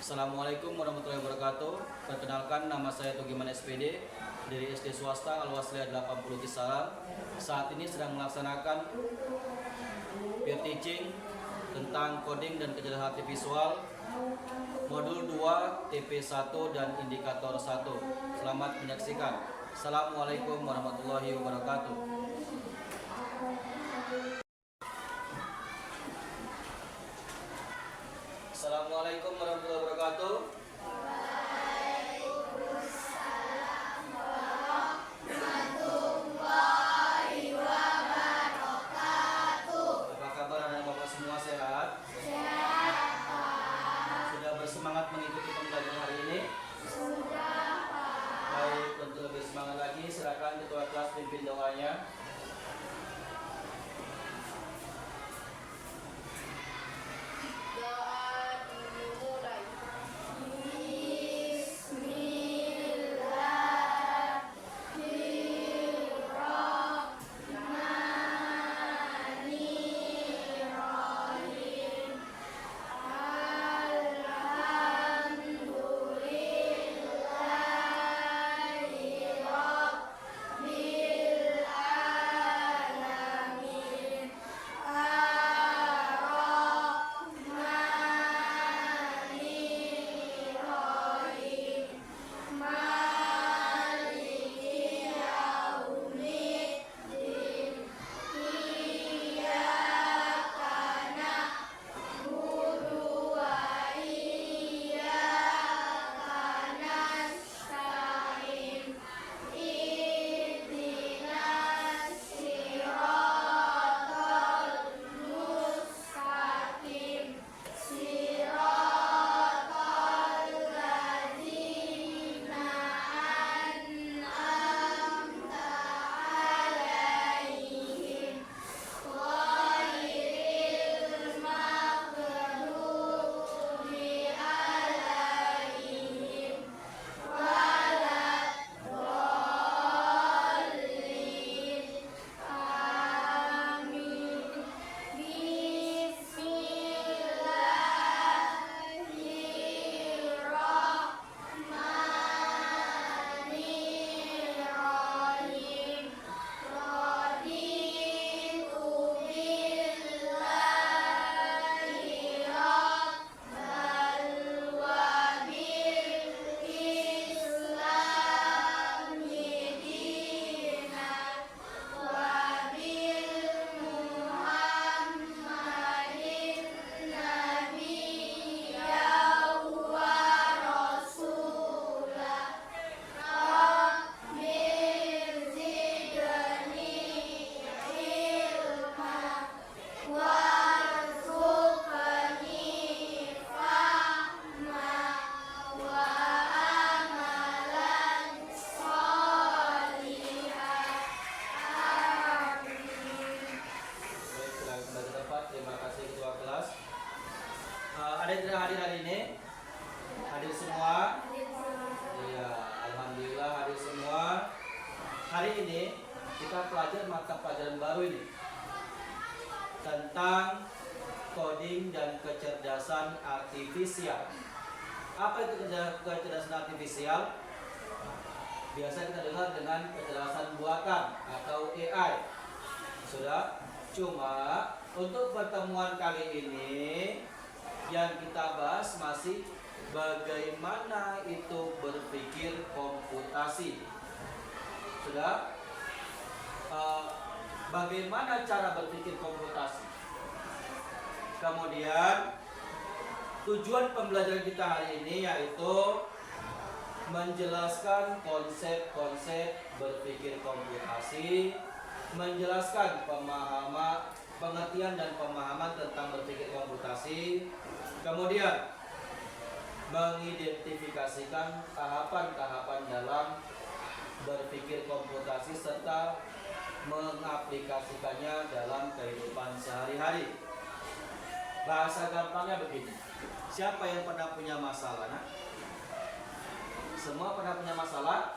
Assalamualaikum warahmatullahi wabarakatuh. Perkenalkan, nama saya Tugiman SPD dari SD swasta Al-Wasliyah 80 Kisaran. Saat ini sedang melaksanakan peer teaching tentang coding dan kecerdasan visual modul 2 TP1 dan indikator 1. Selamat menyaksikan. Assalamualaikum warahmatullahi wabarakatuh. Assalamualaikum warahmatullahi wabarakatuh. Apa kabar anak-anak semua, sehat? Sudah bersemangat mengikuti pembelajaran hari ini? Baik, untuk lebih semangat lagi, silakan ketua kelas pimpin doanya. Ada yang tidak hadir hari ini? Hadir semua? Iya, alhamdulillah hadir semua. Hari ini kita pelajari mata pelajaran baru ini tentang coding dan kecerdasan artifisial. Apa itu kecerdasan artifisial? Biasa kita dengar dengan kecerdasan buatan atau AI. Sudah? Cuma untuk pertemuan kali ini yang kita bahas masih bagaimana itu berpikir komputasi. Sudah? Bagaimana cara berpikir komputasi. Kemudian tujuan pembelajaran kita hari ini yaitu menjelaskan konsep-konsep berpikir komputasi, menjelaskan pengertian dan pemahaman tentang berpikir komputasi, kemudian mengidentifikasikan tahapan-tahapan dalam berpikir komputasi serta mengaplikasikannya dalam kehidupan sehari-hari. Bahasa gampangnya begini, siapa yang pernah punya masalah? Nah? Semua pernah punya masalah?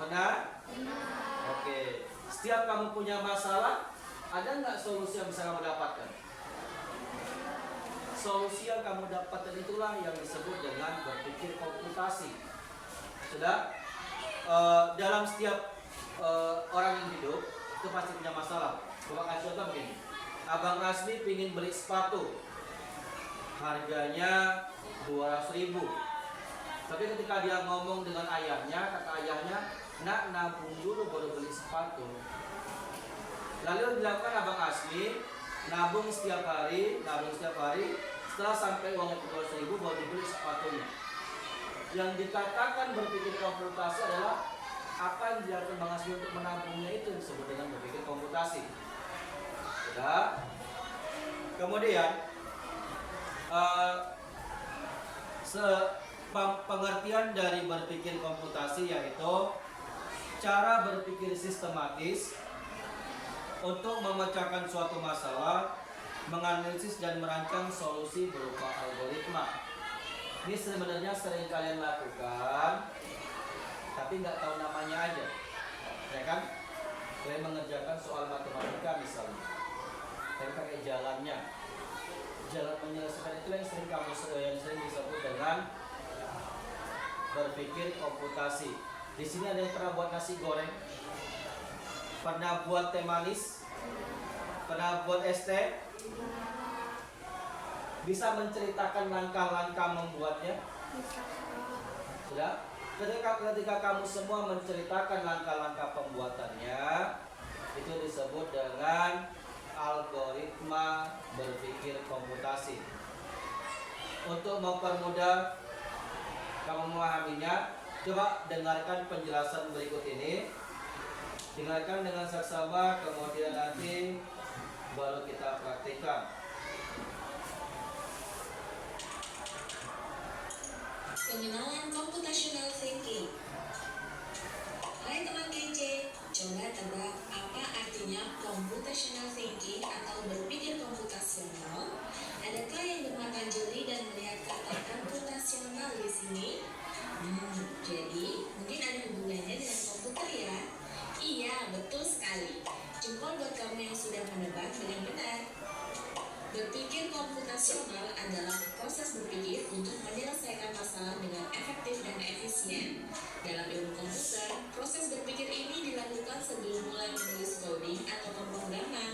Pernah? Oke. Setiap kamu punya masalah, ada nggak solusi yang bisa kamu dapatkan? solusi yang kamu dapatkan itulah yang disebut dengan berpikir komputasi. Sudah? Dalam setiap orang yang hidup itu pasti punya masalah. Coba kasih contoh begini. Abang Asli pingin beli sepatu, harganya 200.000. Tapi ketika dia ngomong dengan ayahnya, kata ayahnya, nak nabung dulu baru beli sepatu. Lalu yang dilakukan Abang Asli, nabung setiap hari. Setelah sampai uangnya 200.000 baru dibeli sepatunya. Yang dikatakan berpikir komputasi adalah apa yang dilakukan Bang Asli untuk menabungnya itu disebut dengan berpikir komputasi. Sudah. Kemudian pengertian dari berpikir komputasi yaitu cara berpikir sistematis untuk memecahkan suatu masalah, menganalisis dan merancang solusi berupa algoritma. Ini sebenarnya sering kalian lakukan, tapi nggak tahu namanya aja, ya kan? Kalian mengerjakan soal matematika misalnya, tapi pakai jalan menyelesaikan itu yang sering disebut dengan berpikir komputasi. Di sini ada yang pernah buat nasi goreng, pernah buat teh manis, pernah buat es teh. Bisa menceritakan langkah-langkah membuatnya? Sudah? Ketika kamu semua menceritakan langkah-langkah pembuatannya, itu disebut dengan algoritma berpikir komputasi. Untuk mempermudah kamu memahaminya, coba dengarkan penjelasan berikut ini. Dengarkan dengan saksama, kemudian nanti baru kita praktikkan. Pengenalan computational thinking. Hai teman kece, coba tebak apa artinya computational thinking atau berpikir komputasional? Adakah yang bermata jeli dan melihat kata komputasional di sini? Jadi mungkin ada hubungannya dengan komputer ya? Iya, betul sekali. Jempol buat kamu yang sudah menebak dengan benar. Berpikir komputasional adalah proses berpikir untuk menyelesaikan masalah dengan efektif dan efisien. Dalam ilmu komputer, proses berpikir ini dilakukan sebelum mulai menulis coding atau pemrograman.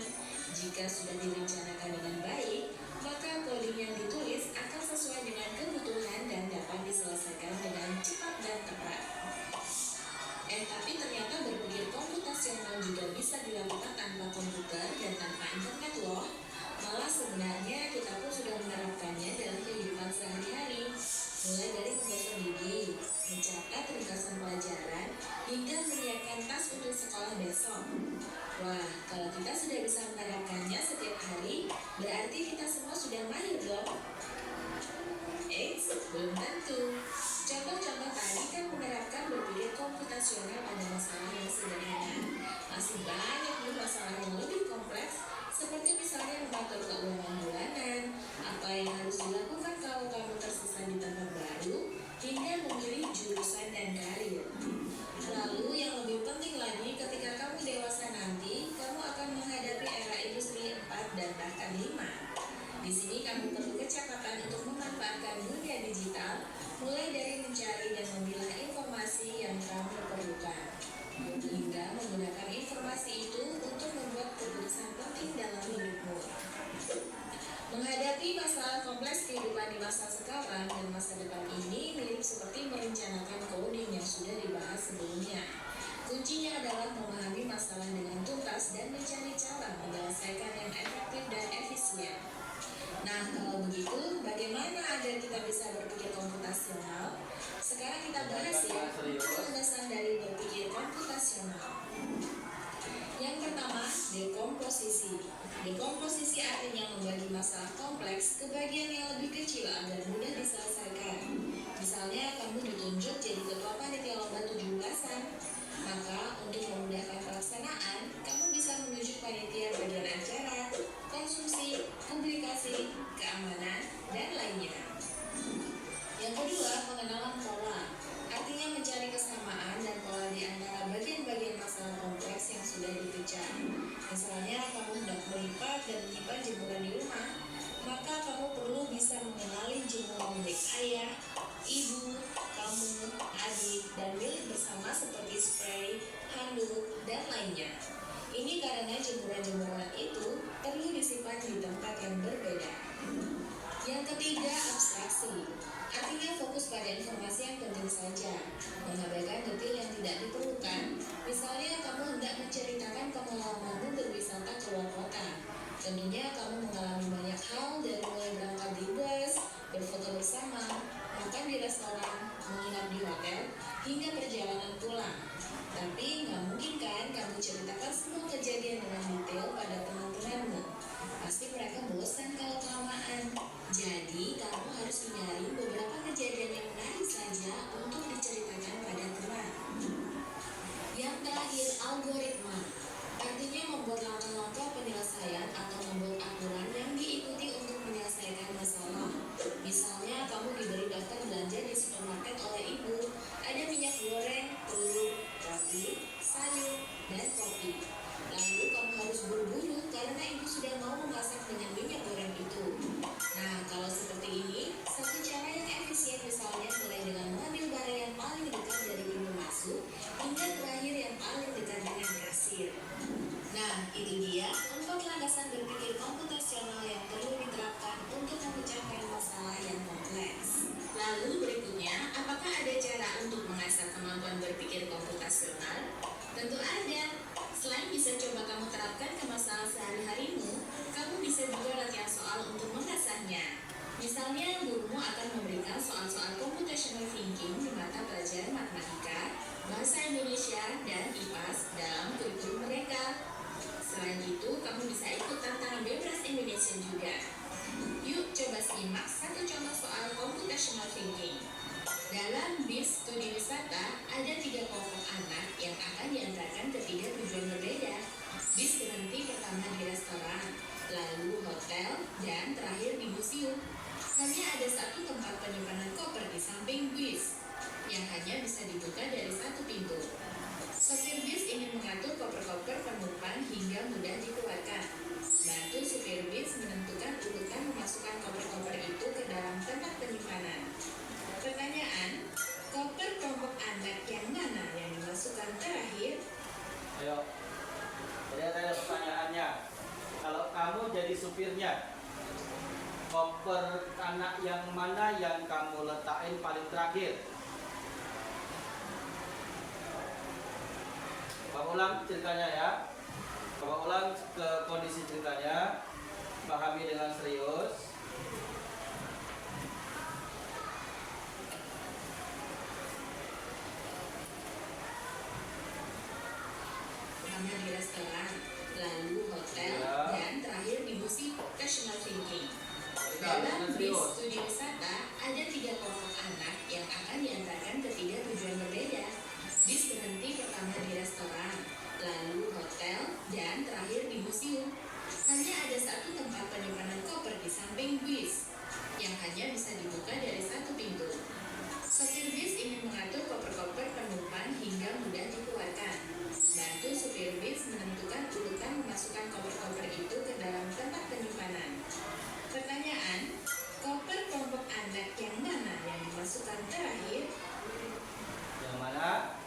Jika sudah direncanakan dengan baik, maka coding yang ditulis akan sesuai dengan kebutuhan dan dapat diselesaikan dengan cepat dan tepat. Tapi ternyata berpikir komputasional juga bisa dilakukan tanpa komputer dan tanpa internet loh. Malah sebenarnya kita pun sudah menerapkannya dalam kehidupan sehari-hari, mulai dari membaca gigi, mencatat ringkasan pelajaran, hingga menyiapkan tas untuk sekolah besok. Wah, kalau kita sudah bisa menerapkannya setiap hari, berarti kita semua sudah mahir dong. Belum tentu. Contoh-contoh tadi kan menerapkan berpikir komputasional pada masalah yang sederhana. Masih banyak nih masalah yang lebih kompleks, seperti misalnya mengatur keuangan bulanan, apa yang harus dilakukan kalau kamu tersesat di tempat baru, hingga memilih jurusan dan karir. Lalu yang lebih penting lagi, ketika kamu dewasa nanti, kamu akan menghadapi era industri 4 dan bahkan 5. Di sini kamu perlu kecakapan untuk memanfaatkan dunia digital, mulai dari mencari dan memilah informasi yang kamu perlukan, hingga menggunakan informasi itu untuk membuat keputusan penting dalam hidupmu. Menghadapi masalah kompleks kehidupan di masa sekarang dan masa depan ini mirip seperti merencanakan coding yang sudah dibahas sebelumnya. Kuncinya adalah memahami masalah dengan tuntas dan mencari cara menyelesaikan yang efektif dan efisien. Nah, kalau begitu, bagaimana agar kita bisa berpikir komputasional? Sekarang kita bahas ya, landasan dari berpikir komputasional. Yang pertama, dekomposisi. Dekomposisi artinya membagi masalah kompleks ke bagian yang lebih kecil agar mudah diselesaikan. Misalnya, kamu ditunjuk jadi ketua panitia lomba 17-an. Maka, untuk memudahkan pelaksanaan, kamu bisa menunjuk panitia bagian acara, konsumsi, publikasi, keamanan, dan lainnya. Yang kedua, pengenalan pola. Artinya mencari kesamaan dan pola di antara bagian-bagian masalah kompleks yang sudah dipecah. Misalnya, kamu hendak melipat dan menyimpan jemuran di rumah, maka kamu perlu bisa Ketiga, abstraksi. Artinya fokus pada informasi yang penting saja, mengabaikan detail yang tidak diperlukan. Misalnya, kamu hendak menceritakan pengalamanmu berwisata ke luar kota. Tentunya kamu mengalami banyak hal, dari mulai berangkat di bus, berfoto bersama, makan di restoran, menginap di hotel, hingga perjalanan pulang. Tapi nggak mungkin kan kamu ceritakan semua kejadian dengan detail pada teman-temanmu. Pasti mereka bosan kalau kelamaan. Jadi, kamu harus hindari beberapa kejadian yang menarik saja untuk diceritakan pada teman. Yang terakhir, algoritma. Artinya membuat langkah-langkah penyelesaian atau membuat aturan yang diikuti untuk menyelesaikan masalah. Misalnya, kamu diberi daftar belanja di supermarket oleh ibu. Ada minyak goreng, telur, roti, sayur, dan kopi. Lalu kamu harus buru-buru karena ibu sudah mau memasak dengan minyak goreng itu. Nah, kalau seperti ini, satu cara yang efisien misalnya mulai dengan mengambil barang yang paling dekat dari pintu masuk hingga terakhir yang paling dekat dengan kasir. Nah, itu dia 4 landasan berpikir komputasional yang perlu diterapkan untuk memecahkan masalah yang kompleks. Lalu berikutnya, apakah ada cara untuk mengasah kemampuan berpikir komputasional? Tentu ada. Selain bisa coba kamu terapkan ke masalah sehari-harimu, kamu bisa juga latihan soal untuk mengasahnya. Misalnya, gurumu akan memberikan soal-soal computational thinking di mata pelajaran matematika, bahasa Indonesia, dan IPAS dalam kurikulum mereka. Selain itu, kamu bisa ikut tantangan bebas Indonesia juga. Yuk coba simak satu contoh soal computational thinking. Dalam bis studi wisata, ada 3 kelompok anak yang akan diantarkan ke 3 tujuan berbeda. Bis berhenti pertama di restoran, lalu hotel, dan terakhir di museum. Hanya ada satu tempat penyimpanan koper di samping bis, yang hanya bisa dibuka dari satu pintu. Sopir bis ingin mengatur koper-koper penumpang hingga mudah dikeluarkan. Bantu supir bis menentukan urutan memasukkan koper-koper itu ke dalam tempat penyimpanan. Pertanyaan, koper kelompok anak yang mana yang dimasukkan terakhir? Ayo, jadi ada pertanyaannya. Kalau kamu jadi supirnya, koper anak yang mana yang kamu letakin paling terakhir? Coba ulang ceritanya ya. Coba ulang ke kondisi ceritanya. Pahami dengan serius. Pertama di restoran, lalu hotel, Ya. dan terakhir di museum computational thinking. Dengan Dalam bis serius. studi wisata, ada 3 kelompok anak yang akan diantarkan ke 3 tujuan berbeda. Bis berhenti pertama di restoran, lalu hotel, dan terakhir di museum. Hanya ada satu tempat penyimpanan koper di samping bis, yang hanya bisa dibuka dari satu pintu. Sopir bis ingin mengatur koper-koper penumpang hingga mudah dikeluarkan. Bantu supir bis menentukan urutan memasukkan koper-koper itu ke dalam tempat penyimpanan. Pertanyaan, koper kelompok anak yang mana yang dimasukkan terakhir? Yang mana?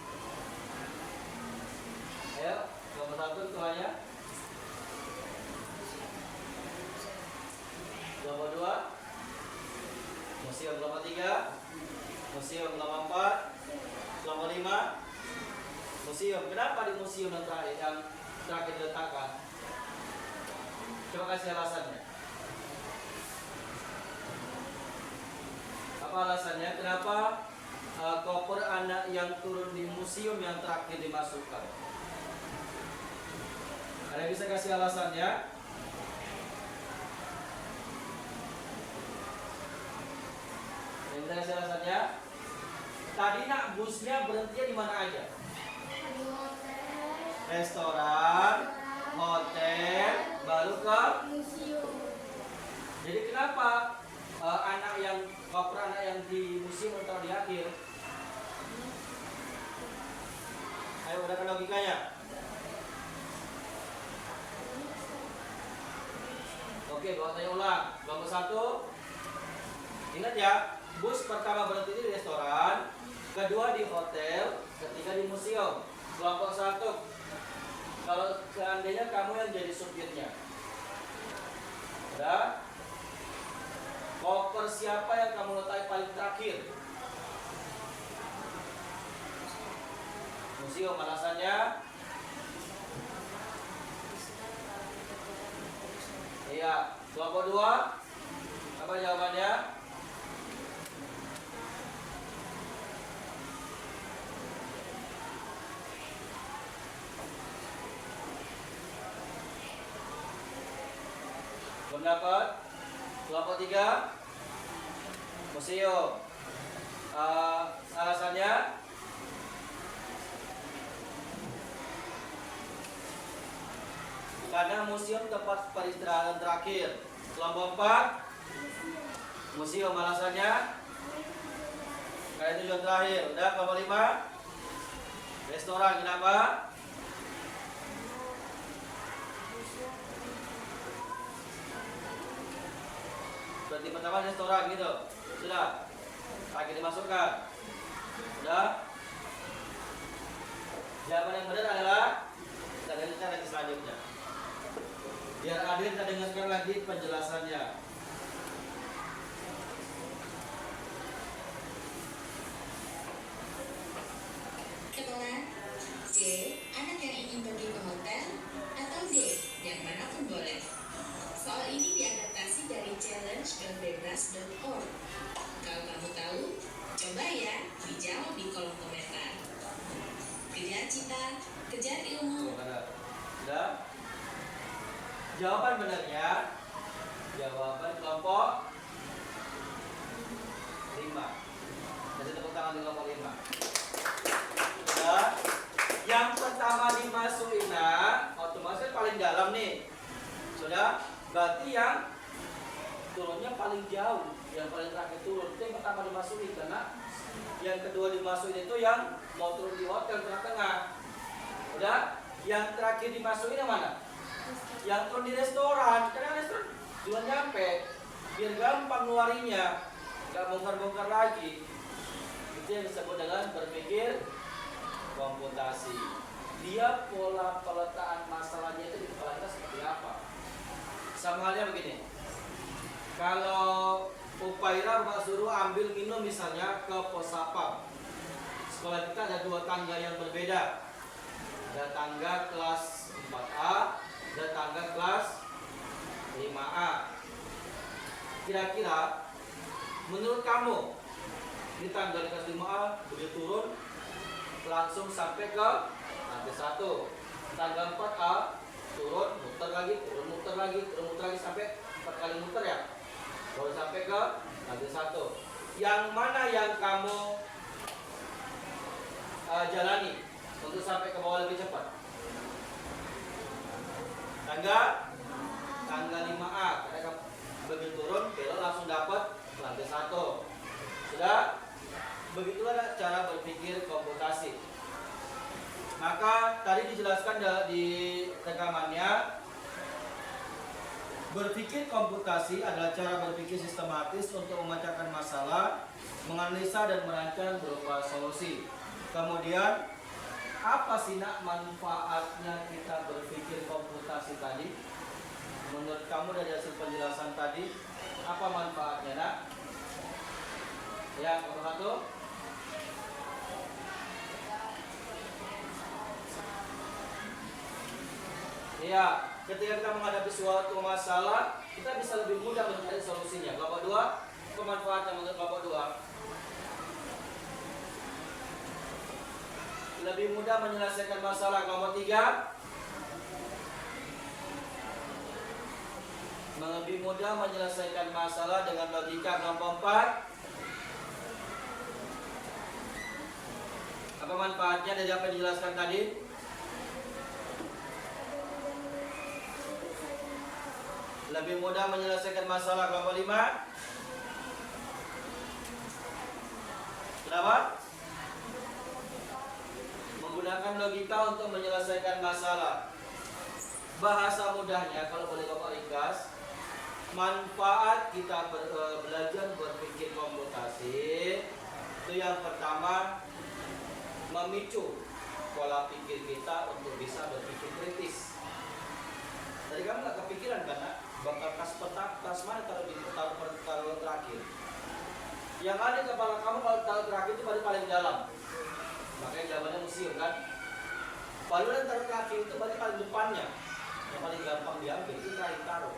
Ayo, nomor 1 tuanya. Nomor 2, museum. Nomor 3, museum. Nomor 4, nomor 5, museum. Kenapa di museum yang terakhir diletakkan? Coba kasih alasannya. Apa alasannya? Kenapa koper anak yang turun di museum yang terakhir dimasukkan? Ada bisa kasih alasannya? Ada bisa kasih alasannya? Tadi nak busnya berhenti di mana aja? Restoran, hotel, baru ke museum. Jadi kenapa koper anak yang di museum atau di akhir? Ayo udah logikanya. Oke, bawa tanya ulang. Nomor 1, ingat ya, bus pertama berhenti di restoran, kedua di hotel, ketiga di museum. Kelompok 1, kalau seandainya kamu yang jadi supirnya, udah. Koper siapa yang kamu letakkan paling terakhir? Museum, alasannya? Iya. Kelompok 2, apa jawabannya? Belum dapat? Kelompok 3, museum. Alasannya? Karena museum tempat peristirahatan terakhir. Kelompok 4, museum. Alasannya? Karena tujuan terakhir. Udah. Kelompok 5, restoran. Kenapa? Berarti pertama restoran gitu. Sudah. Lagi dimasukkan. Sudah. Jawaban yang benar adalah, kita dengarkan lagi selanjutnya. Biar adil, kita dengarkan lagi penjelasannya. Kebetulan C. Anak yang ingin pergi ke hotel, atau D. Yang manapun boleh. Soal ini diadaptasi dari challenge.bebas.org. Kalau kamu tahu, coba ya dijawab di kolom komentar. Kejar cita, kejar ilmu. Sudah. Jawaban benarnya, jawaban kelompok 5. Kasih tepuk tangan di kelompok 5. Sudah. Yang pertama dimasukin, otomatis paling dalam nih. Sudah. Berarti yang turunnya paling jauh, yang paling terakhir turun itu yang pertama dimasukin, karena yang kedua dimasukin itu yang mau turun di hotel tengah-tengah. Udah. Yang terakhir dimasukin yang mana? Yang turun di restoran, karena restoran juga nyampe, biar gampang ngeluarinya, nggak bongkar-bongkar lagi. Itu yang disebut dengan berpikir komputasi. Dia pola peletaan masalahnya itu di kepala kita seperti apa? Sama halnya begini. Kalau Upaira Bapak suruh ambil minum misalnya ke pos sapam, sekolah kita ada 2 tangga yang berbeda. Ada tangga kelas 4A, ada tangga kelas 5A. Kira-kira menurut kamu di tangga kelas 5A begitu turun langsung sampai ke lantai 1. Tangga 4A turun, muter lagi, turun, muter lagi, turun, muter lagi sampai 4 kali muter ya. Baru sampai ke lantai 1. Yang mana yang kamu jalani untuk sampai ke bawah lebih cepat? Tangga 5A, karena kamu begitu turun belok langsung dapat lantai 1. Sudah. Begitulah cara berpikir komputasi. Maka tadi dijelaskan di rekamannya, berpikir komputasi adalah cara berpikir sistematis untuk memecahkan masalah, menganalisa dan merancang berupa solusi. Kemudian apa sih manfaatnya kita berpikir komputasi tadi? Menurut kamu dari hasil penjelasan tadi, apa manfaatnya, nak? Ya, nomor 1. Iya, ketika kita menghadapi suatu masalah, kita bisa lebih mudah mencari solusinya. Kelompok 2, pemanfaatnya menurut kelompok 2. Lebih mudah menyelesaikan masalah. Kelompok 3, lebih mudah menyelesaikan masalah dengan logika. Kelompok 4, apa manfaatnya dari apa yang dijelaskan tadi? Lebih mudah menyelesaikan masalah. Kelompok 5, kenapa? Menggunakan logika untuk menyelesaikan masalah. Bahasa mudahnya, kalau boleh Bapak ringkas, manfaat kita belajar berpikir komputasi itu yang pertama, memicu pola pikir kita untuk bisa berpikir kritis. Tadi kamu nggak kepikiran kan, nak? bakal tas mana taruh terakhir. Yang ada di kepala kamu kalau taruh terakhir itu paling dalam. Makanya jawabannya museum kan. Palu yang taruh terakhir itu paling depannya. Yang paling gampang diambil itu terakhir taruh.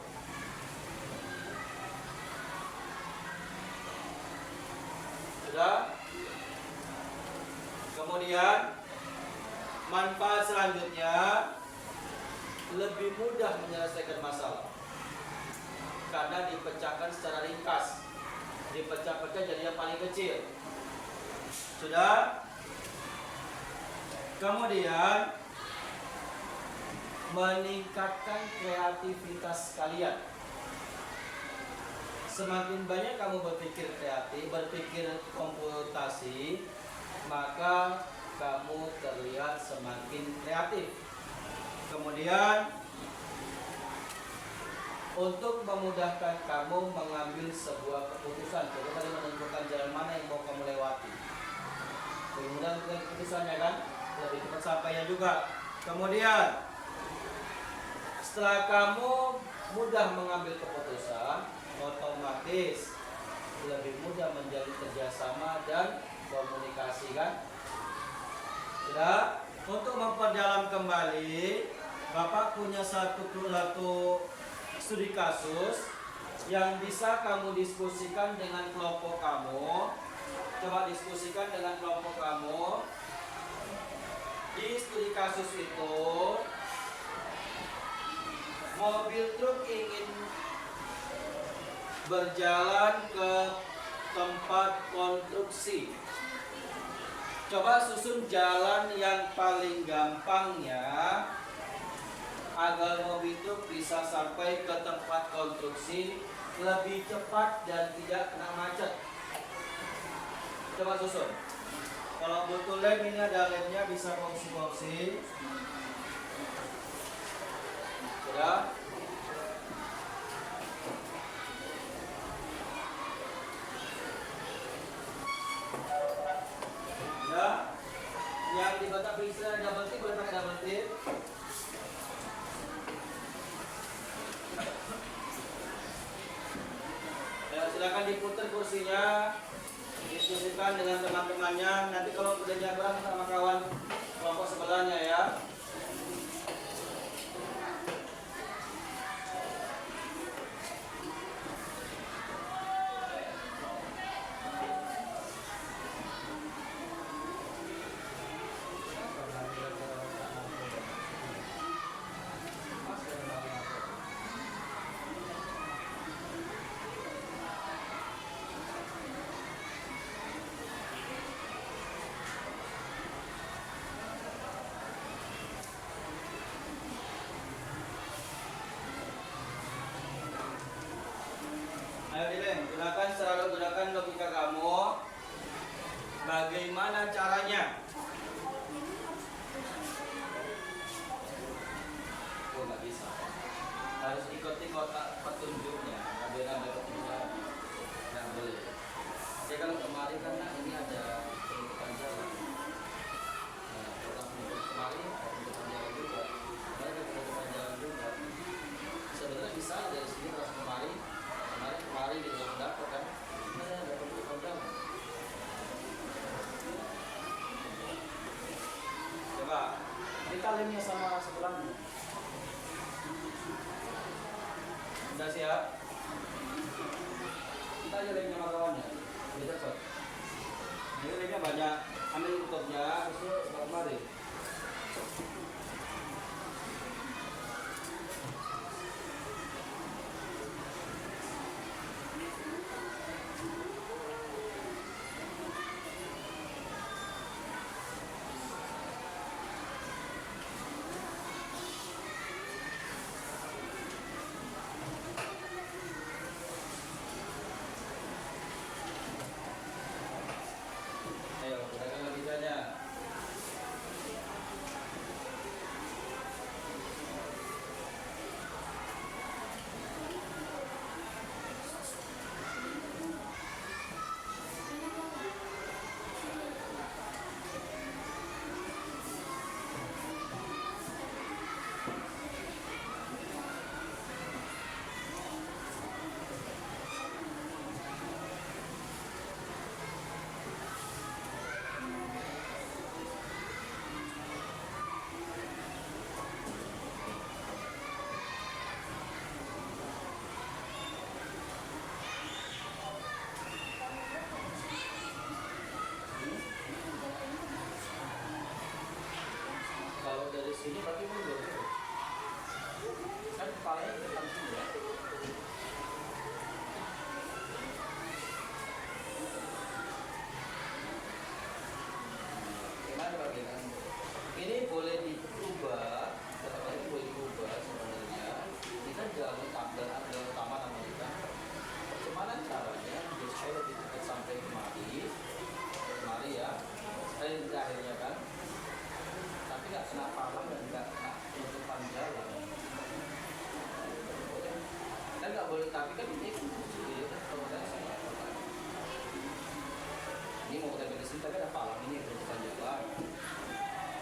Sudah. Kemudian manfaat selanjutnya lebih mudah menyelesaikan masalah karena dipecahkan secara ringkas, dipecah-pecah jadi yang paling kecil. Sudah. Kemudian meningkatkan kreativitas kalian. Semakin banyak kamu berpikir kreatif, berpikir komputasi, maka kamu terlihat semakin kreatif. Kemudian untuk memudahkan kamu mengambil sebuah keputusan, coba kalian menentukan jalan mana yang mau kamu lewati. Lebih mudah untuk keputusannya kan, lebih cepat sampainya juga. Kemudian setelah kamu mudah mengambil keputusan, otomatis lebih mudah menjalin kerjasama dan komunikasi kan. Sudah. Untuk memperdalam kembali, Bapak punya satu studi kasus yang bisa kamu diskusikan dengan kelompok kamu. Coba diskusikan dengan kelompok kamu. Di studi kasus itu, mobil truk ingin berjalan ke tempat konstruksi. Coba susun jalan yang paling gampangnya agar mobil truk bisa sampai ke tempat konstruksi lebih cepat dan tidak kena macet. Coba susun. Kalau butuh lem, ini ada lemnya, bisa kongsi-kongsi. Sudah. Ya, yang di Batak bisa double tip, boleh pakai double tip. Ya, silakan diputar kursinya, diskusikan dengan teman-temannya. Nanti kalau udah nyabrang sama kawan kelompok sebelahnya ya. Ayo Dilen, gunakan logika kamu. Bagaimana caranya? Oh, nggak bisa. Harus ikuti kotak petunjuknya. Ada petunjuknya. Nggak boleh. Jadi kalau kemarin karena ini ada penunjukan jalan. Nah, kotak petunjuk kemarin ada penunjukan jalan juga. Kemarin ada penunjukan jalan juga. Sebenarnya bisa dari sini terus kemarin di dalam dapur kan. Ini ada penunjukan jalan. Coba kita lemnya sama sebelahnya. Sudah siap? Kita aja lemnya sama kawannya. Lebih cepat. Ini lemnya banyak. Ambil tutupnya, terus sebelah kemari. Ayo, gunakan logikanya. sini tapi ada palang ini penutupan jalan.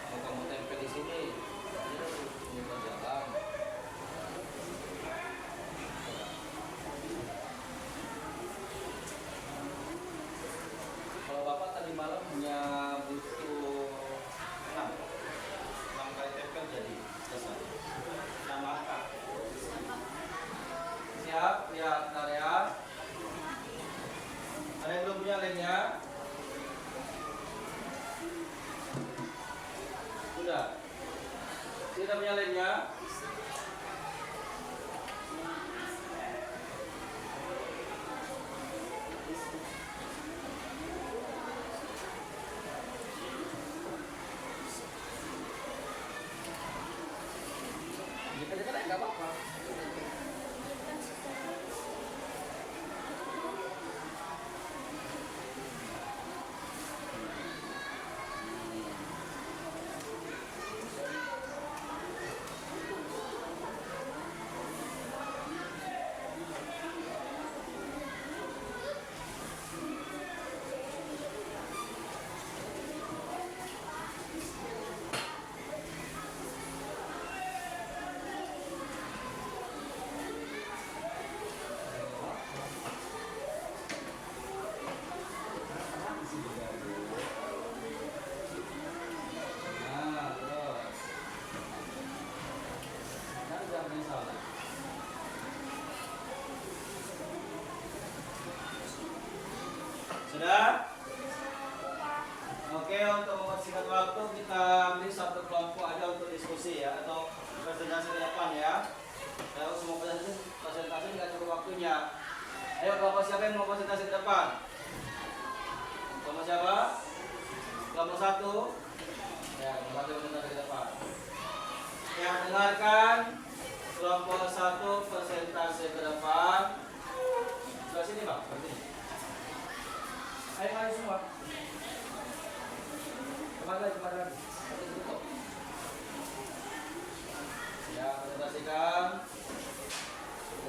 Kalau kamu tempel di sini, ini ada penutupan jalan. Kalau bapak tadi malam hanya butuh 6 kali tempel jadi selesai. 6 langkah. Siap, lihat area. Ada yang belum punya lemnya? Sudah. Tidak punya lemnya? Jika tidak enggak apa-apa. Sudah? Oke, untuk mempersingkat waktu kita ambil satu kelompok aja untuk diskusi ya, atau presentasi ke depan ya. Kalau semua presentasi nggak cukup waktunya. Ayo kelompok siapa yang mau presentasi ke depan? Kelompok siapa? Kelompok 1. Ya, kelompok 1 presentasi ke depan. Ya, dengarkan kelompok 1 presentasi ke depan. Sebelah sini, Pak. Seperti ini. Ayo mari semua. Kemana lagi? Seperti itu. Ya, presentasikan.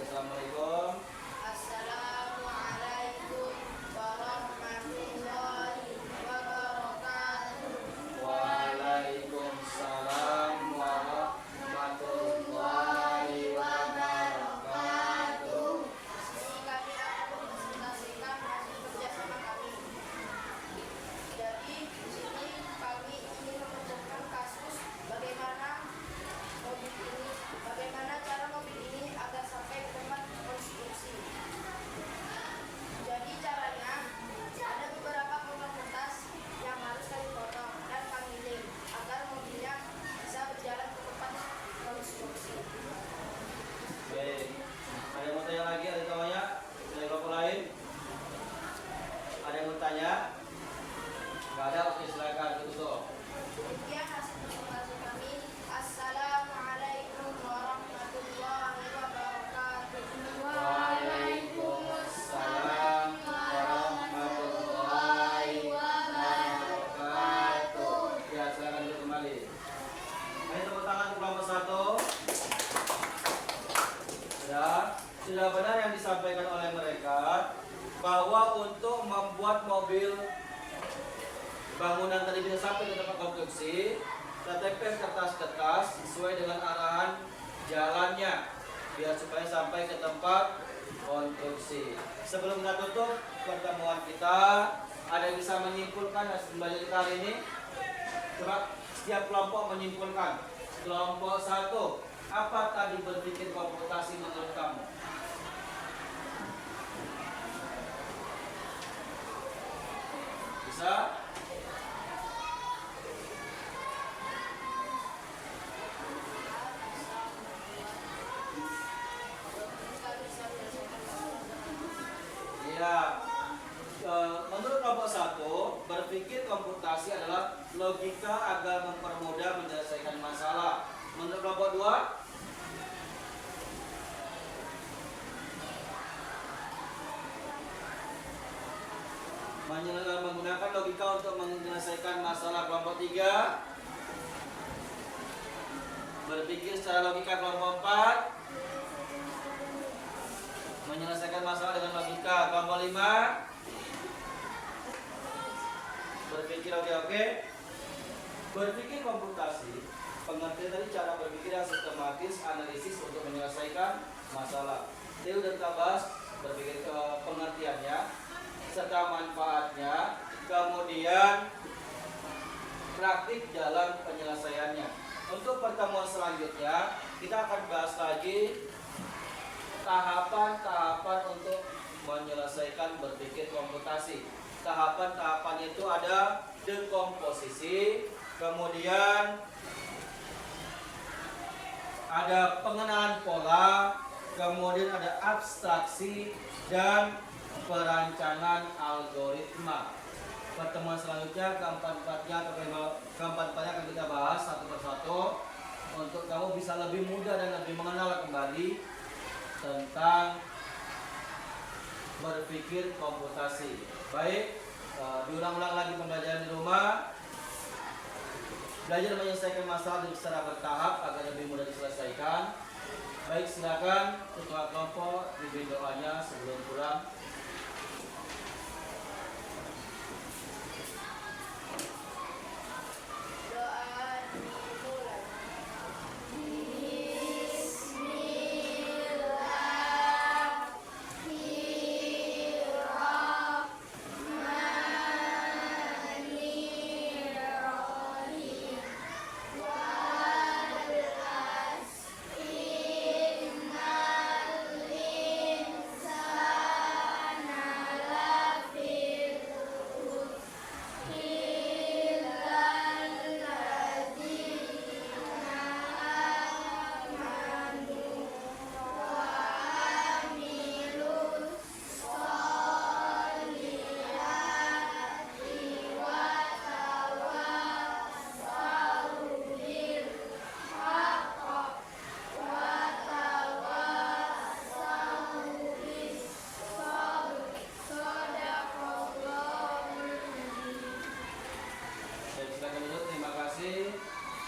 Assalamualaikum. Assalamualaikum warahmatullahi wabarakatuh. Waalaikumsalam warahmatullahi wabarakatuh. Ini kami akan mempresentasikan hasil kerjasama kami. Jadi di sini kami ingin mengerjakan kasus bagaimana cara mobil ini agar sampai ke tempat konstruksi. Jadi caranya ada beberapa komoditas yang harus kami potong dan kami lem agar mobilnya bisa berjalan ke tempat konstruksi. Baik. Ada yang mau tanya lagi? Ada tanya? Dari kelompok lain? Ada yang mau tanya? Nggak ada? Oke, silakan tutup. Demikian hasil presentasi kami. Assalamualaikum warahmatullahi wabarakatuh. Waalaikumsalam warahmatullahi wabarakatuh. Ya, silakan duduk kembali. Ayo tepuk tangan untuk kelompok 1. Sudah benar yang disampaikan oleh mereka bahwa untuk membuat mobil bangunan tadi bisa sampai ke tempat konstruksi, kita tempel kertas-kertas sesuai dengan arahan jalannya biar supaya sampai ke tempat konstruksi. Sebelum kita tutup pertemuan kita, ada yang bisa menyimpulkan hasil belajar kita hari ini? Coba setiap kelompok menyimpulkan. Kelompok 1, apa tadi berpikir komputasi menurut kamu? Bisa? Ya, menurut kelompok 1, berpikir komputasi adalah logika agar mempermudah menyelesaikan masalah. Menurut kelompok 2, menggunakan logika untuk menyelesaikan masalah. Kelompok 3, berpikir secara logika. Kelompok 4, menyelesaikan masalah dengan logika. Kelompok 5, berpikir. Oke. Berpikir komputasi, pengertian dari cara berpikir yang sistematis, analisis untuk menyelesaikan masalah. Jadi udah kita bahas berpikir ke pengertiannya serta manfaatnya, kemudian praktik dalam penyelesaiannya. Untuk pertemuan selanjutnya kita akan bahas lagi tahapan-tahapan untuk menyelesaikan berpikir komputasi. Tahapan-tahapan itu ada dekomposisi, kemudian ada pengenalan pola, kemudian ada abstraksi dan perancangan algoritma. Pertemuan selanjutnya keempat-empatnya akan kita bahas satu persatu untuk kamu bisa lebih mudah dan lebih mengenal kembali tentang berpikir komputasi. Baik, diulang-ulang lagi pembelajaran di rumah. Belajar menyelesaikan masalah secara bertahap agar lebih mudah diselesaikan. Baik, silakan ketua kelompok pimpin doanya sebelum pulang.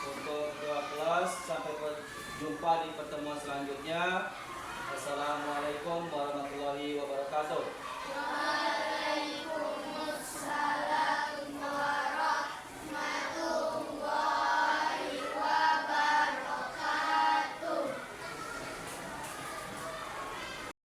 Untuk ketua kelas, sampai berjumpa di pertemuan selanjutnya. Assalamualaikum warahmatullahi wabarakatuh.